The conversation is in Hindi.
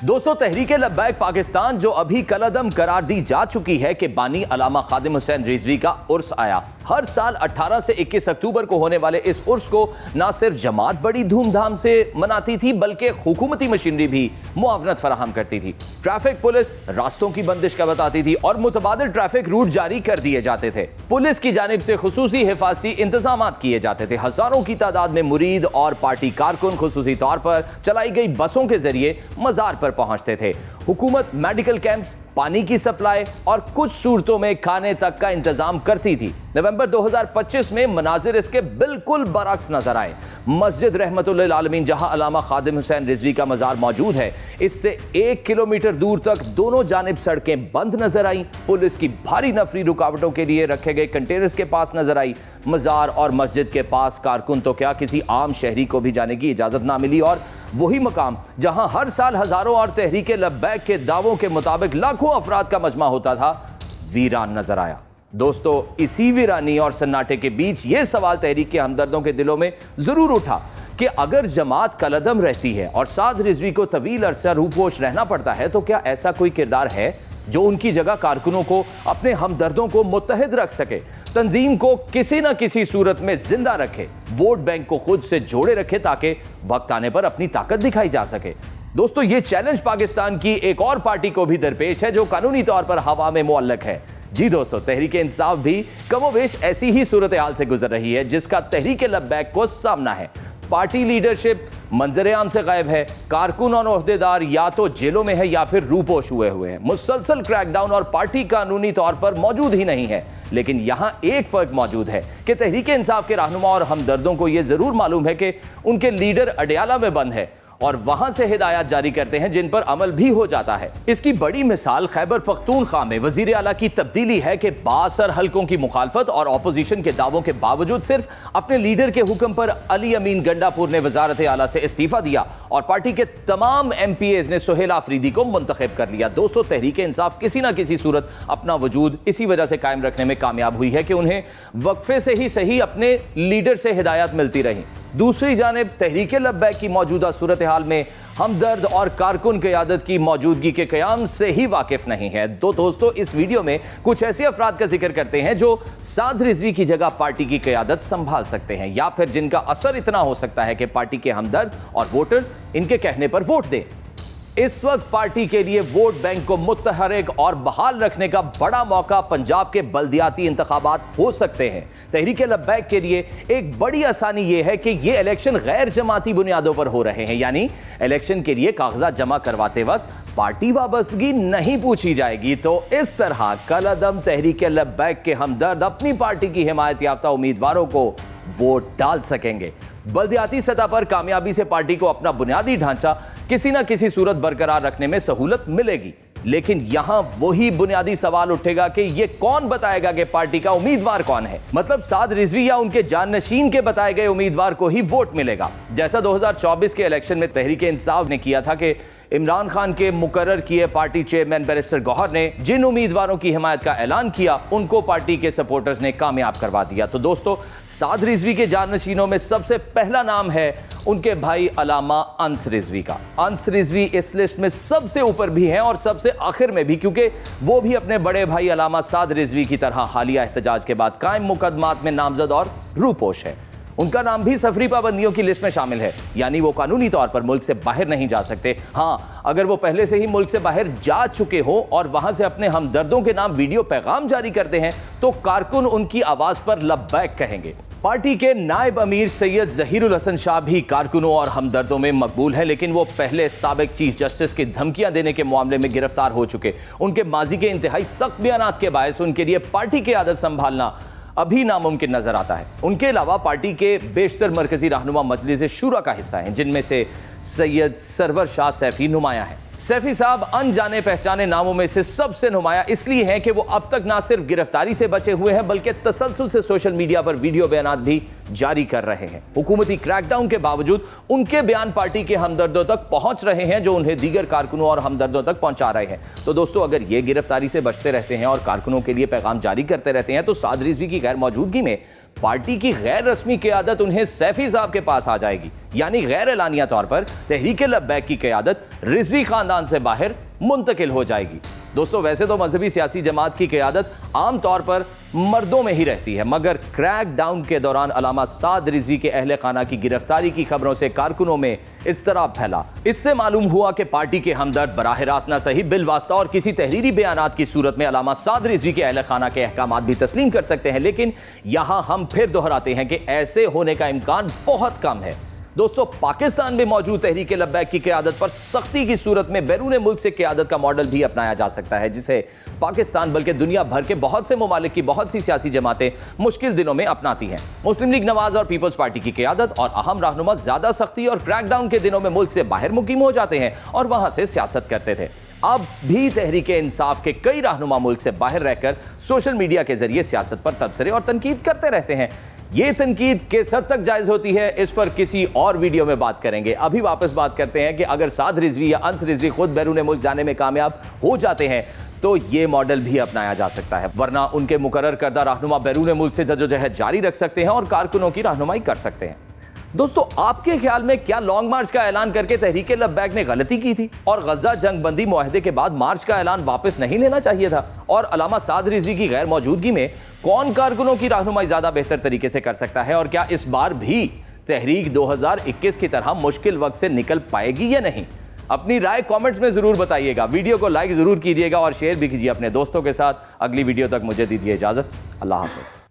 दोस्तों, तहरीके लब्बैक पाकिस्तान जो अभी कलअदम करार दी जा चुकी है कि बानी अलामा खादिम हुसैन रिजवी का उर्स आया। हर साल 18 से 21 अक्टूबर को होने वाले इस उर्स को ना सिर्फ जमात बड़ी धूमधाम से मनाती थी बल्कि हुकूमती मशीनरी भी मुआवनत फराहम करती थी। ट्रैफिक पुलिस रास्तों की बंदिश का बताती थी और मुतबादिल ट्रैफिक रूट जारी कर दिए जाते थे। पुलिस की जानिब से खुसूसी हिफाजती इंतजाम किए जाते थे। हजारों की तादाद में मुरीद और पार्टी कारकुन खुसूसी तौर पर चलाई गई बसों के जरिए मजार पर पहुंचते थे। हुकूमत मेडिकल कैंप्स, पानी की सप्लाई और कुछ सूरतों में खाने तक का इंतजाम करती थी। नवंबर 2025 में मनाजिर इसके बिल्कुल बरअक्स नजर आए। मस्जिद रहमतुल्लिल आलमीन जहां अलामा खादिम हुसैन रिजवी का मजार मौजूद है, इससे 1 किलोमीटर दूर तक दोनों जानिब सड़कें बंद नजर आई। पुलिस की भारी नफरी रुकावटों के लिए रखे गए कंटेनर्स के पास नजर आई। मजार और मस्जिद के पास कारकुन तो क्या, किसी आम शहरी को भी जाने की इजाजत ना मिली और वही मकाम जहां हर साल हजारों और तहरीके लब्बैक के दावों के मुताबिक लाखों अफराद का मजमा होता था, वीरान नजर आया। दोस्तों, इसी वीरानी और सन्नाटे के बीच यह सवाल तहरीक के हमदर्दों के दिलों में जरूर उठा कि अगर जमात कलअदम रहती है और साद रिजवी को तवील अरसा रूपोश रहना पड़ता है, तो क्या ऐसा कोई किरदार है जो उनकी जगह कारकुनों को, अपने हमदर्दों को मुत्तहिद रख सके, तंजीम को किसी न किसी सूरत में जिंदा रखे, वोट बैंक को खुद से जोड़े रखे ताकि वक्त आने पर अपनी ताकत दिखाई जा सके। दोस्तों, ये चैलेंज पाकिस्तान की एक और पार्टी को भी दरपेश है जो कानूनी तौर पर हवा में मुअल्लक है। जी दोस्तों, तहरीक इंसाफ भी कमोबेश ऐसी ही सूरत हाल से गुजर रही है जिसका तहरीक लब्बैक को सामना है। पार्टी लीडरशिप मंजर आम से गायब है। कारकुन और ओहदेदार या तो जेलों में है या फिर रूपोश हुए हैं। मुसलसल क्रैकडाउन और पार्टी कानूनी तौर पर मौजूद ही नहीं है। लेकिन यहां एक फर्क मौजूद है कि तहरीक इंसाफ के रहनुमा और हमदर्दों को यह जरूर मालूम है कि उनके लीडर अडयाला में बंद है और वहां से हिदायत जारी करते हैं जिन पर अमल भी हो जाता है। इसकी बड़ी मिसाल खैबर पख्तूनख्वा में वजीर आला की तब्दीली है कि बासर हलकों की मुखालफत और अपोजिशन के दावों के बावजूद सिर्फ अपने लीडर के हुक्म पर अली अमीन गंडापुर ने वजारत आला से इस्तीफा दिया और पार्टी के तमाम MPAs ने सुहेल आफरीदी को मुंतखब कर लिया। दोस्तों, तहरीक इंसाफ किसी ना किसी सूरत अपना वजूद इसी वजह से कायम रखने में कामयाब हुई है कि उन्हें वक्फे से ही सही अपने लीडर से हिदायत मिलती रही। दूसरी जानिब तहरीक लब्बैक की मौजूदा सूरत हाल में हमदर्द और कारकुन क़यादत की मौजूदगी के क़याम से ही वाकिफ नहीं है। तो दोस्तों, इस वीडियो में कुछ ऐसे अफराद का जिक्र करते हैं जो साद रिजवी की जगह पार्टी की क़यादत संभाल सकते हैं या फिर जिनका असर इतना हो सकता है कि पार्टी के हमदर्द और वोटर्स इनके कहने पर वोट दें। इस वक्त पार्टी के लिए वोट बैंक को मुतहरिक और बहाल रखने का बड़ा मौका पंजाब के बल्दियाती इंतखाबात हो सकते हैं। तहरीक लब्बैक के लिए एक बड़ी आसानी यह है कि ये इलेक्शन गैर जमाती बुनियादों पर हो रहे हैं, यानी इलेक्शन के लिए कागजात जमा करवाते वक्त पार्टी वाबस्तगी नहीं पूछी जाएगी। तो इस तरह कलअदम तहरीक लब्बैक के हमदर्द अपनी पार्टी की हिमायत याफ्ता उम्मीदवारों को वोट डाल सकेंगे। बल्दियाती सतह पर कामयाबी से पार्टी को अपना बुनियादी ढांचा किसी न किसी सूरत बरकरार रखने में सहूलत मिलेगी। लेकिन यहां वही बुनियादी सवाल उठेगा कि यह कौन बताएगा कि पार्टी का उम्मीदवार कौन है। मतलब साद रिजवी या उनके जाननशीन के बताए गए उम्मीदवार को ही वोट मिलेगा, जैसा 2024 के इलेक्शन में तहरीक इंसाफ ने किया था कि इमरान खान के मुकर्रर किए पार्टी चेयरमैन बैरिस्टर गौहर ने जिन उम्मीदवारों की हिमायत का ऐलान किया उनको पार्टी के सपोर्टर्स ने कामयाब करवा दिया। तो दोस्तों, साद रिजवी के जाननशीनों में सबसे पहला नाम है उनके भाई अलामा अंस रिजवी का। अंस रिजवी इस लिस्ट में सबसे ऊपर भी हैं और सबसे आखिर में भी, क्योंकि वो भी अपने बड़े भाई अलामा साद रिजवी की तरह हालिया एहतजाज के बाद कायम मुकदमात में नामजद और रूपोश है। उनका नाम भी सफरी पाबंदियों की लिस्ट में शामिल है, यानी वो कानूनी तौर पर मुल्क से बाहर नहीं जा सकते। हाँ, अगर वो पहले से ही मुल्क से बाहर जा चुके हो और वहां से अपने हमदर्दों के नाम वीडियो पैगाम जारी करते हैं तो कारकुन उनकी आवाज पर लब्बैक कहेंगे। पार्टी के नायब अमीर सैयद ज़हीरुल हसन शाह भी कारकुनों और हमदर्दों में मकबूल है, लेकिन वो पहले साबिक चीफ जस्टिस की धमकियां देने के मामले में गिरफ्तार हो चुके। उनके माजी के इंतहाई सख्त बयानात के बायस उनके लिए पार्टी की आदत संभालना अभी नामुमकिन नजर आता है। उनके अलावा पार्टी के बेशतर मरकजी रहनुमा मजलिस शूरा का हिस्सा हैं, जिनमें से सैयद सरवर शाह सैफी नुमाया है। सैफी साहब अनजाने पहचाने नामों में से सबसे नुमाया इसलिए हैं कि वो अब तक ना सिर्फ गिरफ्तारी से बचे हुए हैं बल्कि तसलसल से सोशल मीडिया पर वीडियो बयानात भी जारी कर रहे हैं। हुकूमती क्रैकडाउन के बावजूद उनके बयान पार्टी के हमदर्दों तक पहुंच रहे हैं, जो उन्हें दीगर कारकुनों और हमदर्दों तक पहुंचा रहे हैं। तो दोस्तों, अगर ये गिरफ्तारी से बचते रहते हैं और कारकुनों के लिए पैगाम जारी करते रहते हैं, तो साद रिजवी की गैर मौजूदगी में पार्टी की गैर रस्मी क़यादत उन्हें सैफी साहब के पास आ जाएगी, यानी गैर एलानिया तौर पर तहरीक-ए-लब्बैक की क़यादत रिजवी खानदान से बाहर मुंतकिल हो जाएगी। दोस्तों, वैसे तो मजहबी सियासी जमात की क़यादत आम तौर पर मर्दों में ही रहती है, मगर क्रैक डाउन के दौरान अलामा साद रिजवी के अहले खाना की गिरफ्तारी की खबरों से कारकुनों में इज़्तिराब फैला। इससे मालूम हुआ कि पार्टी के हमदर्द बराह रास्त न सही बिलवास्ता और किसी तहरीरी बयानात की सूरत में अलामा साद रिजवी के अहले खाना के अहकामात भी तस्लीम कर सकते हैं, लेकिन यहां हम फिर दोहराते हैं कि ऐसे होने का इम्कान बहुत कम है। दोस्तों, पाकिस्तान में मौजूद तहरीक-ए-लब्बैक की क़यादत पर सख्ती की सूरत में बैरून मुल्क से क़यादत का मॉडल भी अपनाया जा सकता है, जिसे पाकिस्तान बल्कि दुनिया भर के बहुत से ममालिक की बहुत सी सियासी जमातें मुश्किल दिनों में अपनाती हैं। मुस्लिम लीग नवाज और पीपल्स पार्टी की क़यादत और अहम रहनुमा ज़्यादा सख्ती और क्रैकडाउन के दिनों में मुल्क से बाहर मुकीम हो जाते हैं और वहां से सियासत करते थे। अब भी तहरीक-ए-इंसाफ के कई रहनुमा मुल्क से बाहर रहकर सोशल मीडिया के जरिए सियासत पर तबसरे और तनकीद करते रहते हैं। ये तनकीद किस हद तक जायज होती है, इस पर किसी और वीडियो में बात करेंगे। अभी वापस बात करते हैं कि अगर साद रिजवी या अंस रिजवी खुद बैरून मुल्क जाने में कामयाब हो जाते हैं तो ये मॉडल भी अपनाया जा सकता है, वरना उनके मुकर्रर करदा रहनुमा बैरून मुल्क से जद्दोजहद जारी रख सकते हैं और कारकुनों की रहनुमाई कर सकते हैं। दोस्तों, आपके ख्याल में क्या लॉन्ग मार्च का ऐलान करके तहरीक-ए-लब्बैक ने गलती की थी और गजा जंग बंदी मुआहदे के बाद मार्च का ऐलान वापस नहीं लेना चाहिए था? और अलामा साद रिजवी की गैर मौजूदगी में कौन कारकुनों की रहनुमाई ज्यादा बेहतर तरीके से कर सकता है? और क्या इस बार भी तहरीक 2021 की तरह मुश्किल वक्त से निकल पाएगी या नहीं? अपनी राय कमेंट्स में जरूर बताइएगा। वीडियो को लाइक जरूर कीजिएगा और शेयर भी कीजिए अपने दोस्तों के साथ। अगली वीडियो तक मुझे दीजिए इजाजत। अल्लाह हाफ़िज़।